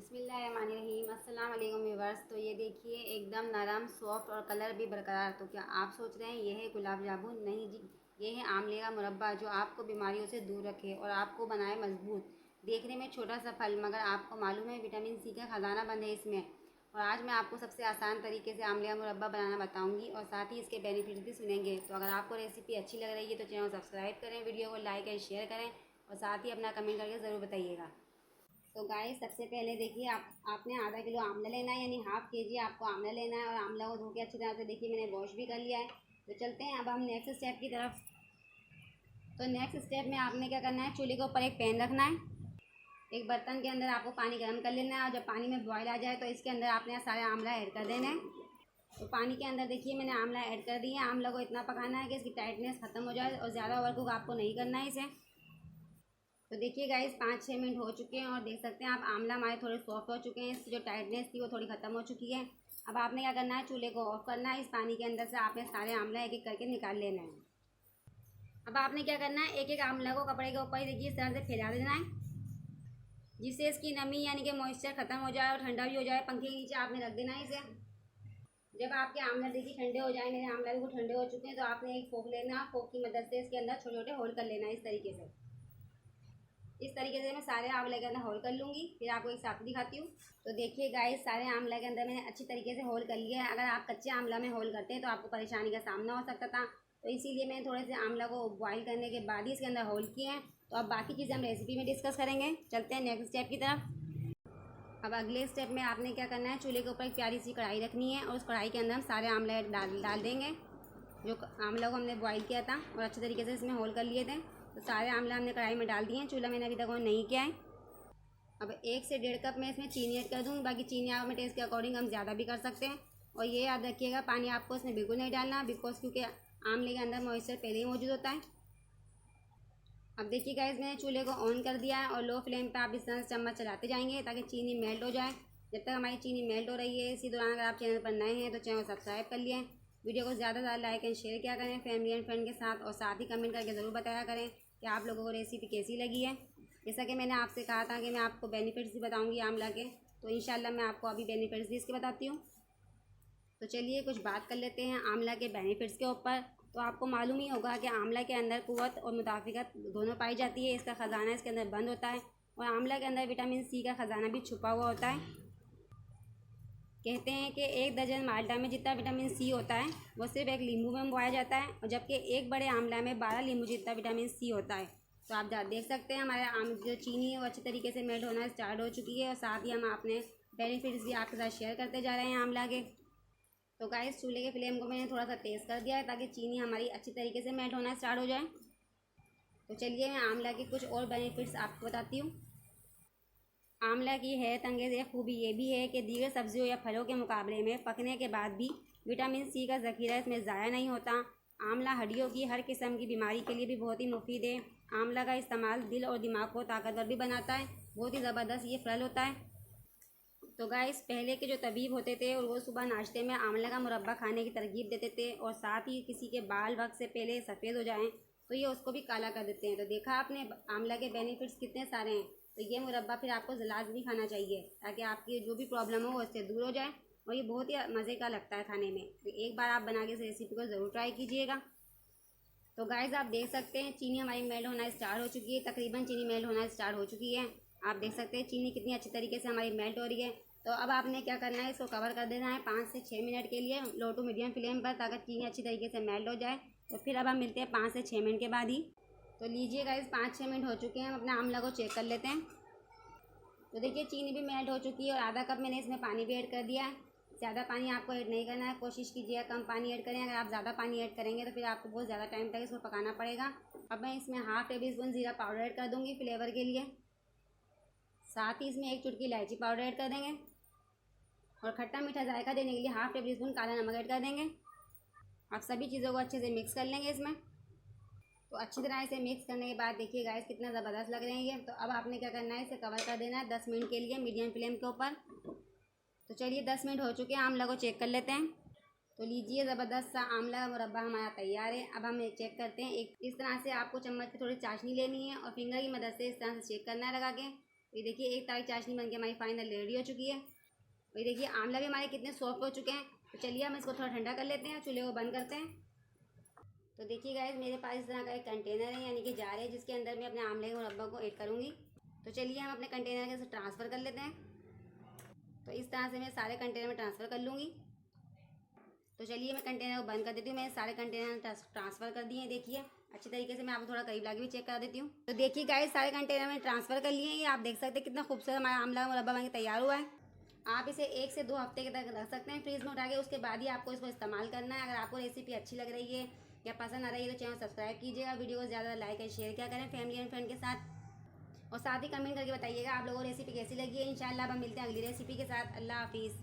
बिस्मिल्लाहिर्रहमानिर्रहीम। अस्सलाम वालेकुम व्यूअर्स। तो ये देखिए एकदम नरम सॉफ्ट और कलर भी बरकरार। तो क्या आप सोच रहे हैं ये है गुलाब जामुन? नहीं जी, ये है आमले का मुरब्बा जो आपको बीमारियों से दूर रखे और आपको बनाए मजबूत। देखने में छोटा सा फल, मगर आपको मालूम है विटामिन सी का खजाना बंद है इसमें। और आज मैं आपको सबसे आसान तरीके से आमले का मुरब्बा बनाना बताऊंगी और साथ ही इसके बेनिफिट्स भी सुनेंगे। तो अगर आपको रेसिपी अच्छी लग रही है तो चैनल सब्सक्राइब करें, वीडियो को लाइक एंड शेयर करें और साथ ही अपना कमेंट करके ज़रूर बताइएगा। तो गाइस सबसे पहले देखिए आपने आधा किलो आंवला लेना है, यानी हाफ के जी आपको आंवला लेना है। और आंवला को धो के अच्छी तरह से देखिए मैंने वॉश भी कर लिया है। तो चलते हैं अब हम नेक्स्ट स्टेप की तरफ। तो नेक्स्ट स्टेप में आपने क्या करना है, चूल्हे के ऊपर एक पैन रखना है। एक बर्तन के अंदर आपको पानी गर्म कर लेना है और जब पानी में बॉयल आ जाए तो इसके अंदर आपने सारे आंवला ऐड कर देना है। तो पानी के अंदर देखिए मैंने आंवला ऐड कर दिया है। आंवला को इतना पकाना है कि इसकी टाइटनेस ख़त्म हो जाए और ज़्यादा ओवर कुक आपको नहीं करना है इसे। तो देखिए गाइस 5-6 मिनट हो चुके हैं और देख सकते हैं आप आंवला हमारे थोड़े सॉफ्ट हो चुके हैं। इसकी जो टाइटनेस थी वो थोड़ी ख़त्म हो चुकी है। अब आपने क्या करना है, चूल्हे को ऑफ करना है। इस पानी के अंदर से आपने सारे आंवला एक एक करके निकाल लेना है। अब आपने क्या करना है, एक एक आंवला को कपड़े के ऊपर देखिए इस तरह से फैला देना है, जिससे इसकी नमी यानी कि मॉइस्चर ख़त्म हो जाए और ठंडा भी हो जाए। पंखे के नीचे आपने रख देना है इसे। जब आपके आंवला देखिए ठंडे हो जाए, मेरे आंवला बिल्कुल ठंडे हो चुके हैं, तो आपने एक फोक लेना, फोक की मदद से इसके अंदर छोटे छोटे होल कर लेना है। इस तरीके से मैं सारे आंवले के अंदर होल कर लूँगी, फिर आपको एक साथ दिखाती हूँ। तो देखिए गाइस सारे आंवले के अंदर मैंने अच्छी तरीके से होल कर लिया है। अगर आप कच्चे आंवला में होल करते हैं तो आपको परेशानी का सामना हो सकता था, तो इसीलिए मैंने थोड़े से आंवला को बॉईल करने के बाद ही इसके अंदर होल किए हैं। तो अब बाकी चीज़ें हम रेसिपी में डिस्कस करेंगे। चलते हैं नेक्स्ट स्टेप की तरफ। अब अगले स्टेप में आपने क्या करना है, चूल्हे के ऊपर एक प्यारी सी कढ़ाई रखनी है और उस कढ़ाई के अंदर हम सारे आंवले डाल देंगे। जो आंवला को हमने बॉईल किया था और अच्छे तरीके से इसमें होल कर लिए थे, तो सारे आंवला हमने कढ़ाई में डाल दिए हैं। चूल्हा मैंने अभी तक ऑन नहीं किया है। अब 1 से 1.5 कप मैं इसमें चीनी ऐड कर दूँगी। बाकी चीनी आप अपने टेस्ट के अकॉर्डिंग हम ज़्यादा भी कर सकते हैं। और ये याद रखिएगा पानी आपको इसमें बिल्कुल नहीं डालना, बिकॉज क्योंकि आंवले के अंदर मॉइस्चर पहले ही मौजूद होता है। अब देखिए गाइस मैंने चूल्हे को ऑन कर दिया है और लो फ्लेम पे आप इस तरह से चम्मच चलाते जाएंगे ताकि चीनी मेल्ट हो जाए। जब तक हमारी चीनी मेल्ट हो रही है, इसी दौरान अगर आप चैनल पर नए हैं तो चैनल को सब्सक्राइब कर लिए, वीडियो को ज़्यादा से ज़्यादा लाइक एंड शेयर किया करें फैमिली एंड फ्रेंड के साथ, और साथ ही कमेंट करके ज़रूर बताया करें कि आप लोगों को रेसिपी कैसी लगी है। जैसा कि मैंने आपसे कहा था कि मैं आपको बेनिफिट्स भी बताऊँगी आंवला के, तो इंशाल्लाह मैं आपको अभी बेनिफिट्स भी इसके बताती हूँ। तो चलिए कुछ बात कर लेते हैं आंवला के बेनिफिट्स के ऊपर। तो आपको मालूम ही होगा कि आंवला के अंदर कुव्वत और मुदाफ़िकत दोनों पाई जाती है। इसका ख़जाना इसके अंदर बंद होता है और आंवला के अंदर विटामिन सी का ख़जाना भी छुपा हुआ होता है। कहते हैं कि 1 दर्जन माल्टा में जितना विटामिन सी होता है वो सिर्फ एक नींबू में पाया जाता है, और जबकि एक बड़े आंवला में 12 नींबू जितना विटामिन सी होता है। तो आप देख सकते हैं हमारे जो चीनी है वो अच्छी तरीके से मेल्ट होना स्टार्ट हो चुकी है, और साथ ही हम अपने बेनिफिट्स भी आपके साथ शेयर करते जा रहे हैं आंवला के। तो गाइस चूल्हे के फ्लेम को मैंने थोड़ा सा तेज़ कर दिया है ताकि चीनी हमारी अच्छी तरीके से मेल्ट होना स्टार्ट हो जाए। तो चलिए मैं आंवला के कुछ और बेनिफिट्स आपको बताती हूँ। आंवला की हैरत अंगेज़ एक खूबी ये भी है कि दीगर सब्जियों या फलों के मुकाबले में पकने के बाद भी विटामिन सी का ज़ख़ीरा इसमें ज़ाया नहीं होता। आंवला हड्डियों की हर किस्म की बीमारी के लिए भी बहुत ही मुफीद है। आंवला का इस्तेमाल दिल और दिमाग को ताकतवर भी बनाता है। बहुत ही ज़बरदस्त ये फल होता है। तो गाइस पहले के जो तबीब होते थे और वो सुबह नाश्ते में आंवला का मुरब्बा खाने की तरगीब देते थे, और साथ ही किसी के बाल वक्त से पहले सफ़ेद हो जाएं तो ये उसको भी काला कर देते हैं। तो देखा आपने आंवला के बेनिफिट्स कितने सारे हैं। तो ये मुरब्बा फिर आपको लाजमी खाना चाहिए ताकि आपकी जो भी प्रॉब्लम हो वो उससे दूर हो जाए, और ये बहुत ही मज़े का लगता है खाने में। तो एक बार आप बना के इस रेसिपी को ज़रूर ट्राई कीजिएगा। तो गाइस आप देख सकते हैं चीनी हमारी मेल्ट होना स्टार्ट हो चुकी है, तकरीबन चीनी मेल्ट होना स्टार्ट हो चुकी है। आप देख सकते हैं चीनी कितनी अच्छी तरीके से हमारी मेल्ट हो रही है। तो अब आपने क्या करना है, इसको कवर कर देना है 5 से 6 मिनट के लिए लो टू मीडियम फ्लेम पर, ताकि चीनी अच्छी तरीके से मेल्ट हो जाए। तो फिर अब हम मिलते हैं 5 से 6 मिनट के बाद ही। तो लीजिए गाइस 5-6 मिनट हो चुके हैं, हम अपना आंवला को चेक कर लेते हैं। तो देखिए चीनी भी मेल्ट हो चुकी है और आधा कप मैंने इसमें पानी भी ऐड कर दिया है। ज़्यादा पानी आपको ऐड नहीं करना है, कोशिश कीजिए कम पानी ऐड करें। अगर आप ज़्यादा पानी ऐड करेंगे तो फिर आपको बहुत ज़्यादा टाइम तक इसको पकाना पड़ेगा। अब मैं इसमें हाफ़ टेबल स्पून ज़ीरा पाउडर ऐड कर दूँगी फ्लेवर के लिए। साथ ही इसमें 1 चुटकी इलायची पाउडर ऐड कर देंगे, और खट्टा मीठा जायका देने के लिए हाफ़ टेबल स्पून काला नमक ऐड कर देंगे। आप सभी चीज़ों को अच्छे से मिक्स कर लेंगे इसमें। तो अच्छी तरह से मिक्स करने के बाद देखिए गाइस कितना ज़बरदस्त लग रहे हैं ये। तो अब आपने क्या करना है, इसे कवर कर देना है 10 मिनट के लिए मीडियम फ्लेम के ऊपर। तो चलिए 10 मिनट हो चुके हैं, आंवला को चेक कर लेते हैं। तो लीजिए ज़बरदस्त सा आंवला का मुरब्बा हमारा तैयार है। अब हम चेक करते हैं। एक इस तरह से आपको चम्मच पे थोड़ी चाशनी लेनी है और फिंगर की मदद से इस तरह से चेक करना है लगा के। ये देखिए एक तारीख चाशनी बन के हमारी फाइनल रेडी हो चुकी है। ये देखिए आंवला भी हमारे कितने सॉफ्ट हो चुके हैं। तो चलिए हम इसको थोड़ा ठंडा कर लेते हैं, चूल्हे को बंद करते हैं। तो देखिए गाइस मेरे पास इस तरह का एक कंटेनर है, यानी कि जार है, जिसके अंदर मैं अपने आंवले के मुरब्बा को ऐड करूँगी। तो चलिए हम अपने कंटेनर के ट्रांसफ़र कर लेते हैं। तो इस तरह से मैं सारे कंटेनर में ट्रांसफ़र कर लूँगी। तो चलिए मैं कंटेनर को बंद कर देती हूँ। मैंने सारे कंटेनर ट्रांसफ़र कर दिए हैं। देखिए अच्छी तरीके से मैं आपको थोड़ा करीब लाके भी चेक कर देती हूँ। तो देखिए गाइस सारे कंटेनर में ट्रांसफ़र कर लिए हैं। ये आप देख सकते हैं कितना खूबसूरत हमारा आंवला मुरब्बा बन के तैयार हुआ है। आप इसे 1 से 2 हफ्ते के तक रख सकते हैं फ्रीज में उठा के, उसके बाद ही आपको इसको इस्तेमाल करना है। अगर आपको रेसिपी अच्छी लग रही है या पसंद आ रही है तो चैनल सब्सक्राइब कीजिएगा, वीडियो को ज़्यादा लाइक और शेयर क्या करें फैमिली एंड फ्रेंड के साथ, और साथ ही कमेंट करके बताइएगा आप लोगों को रेसिपी कैसी लगी है। इंशाल्लाह अब हम मिलते हैं अगली रेसिपी के साथ। अल्लाह हाफिज़।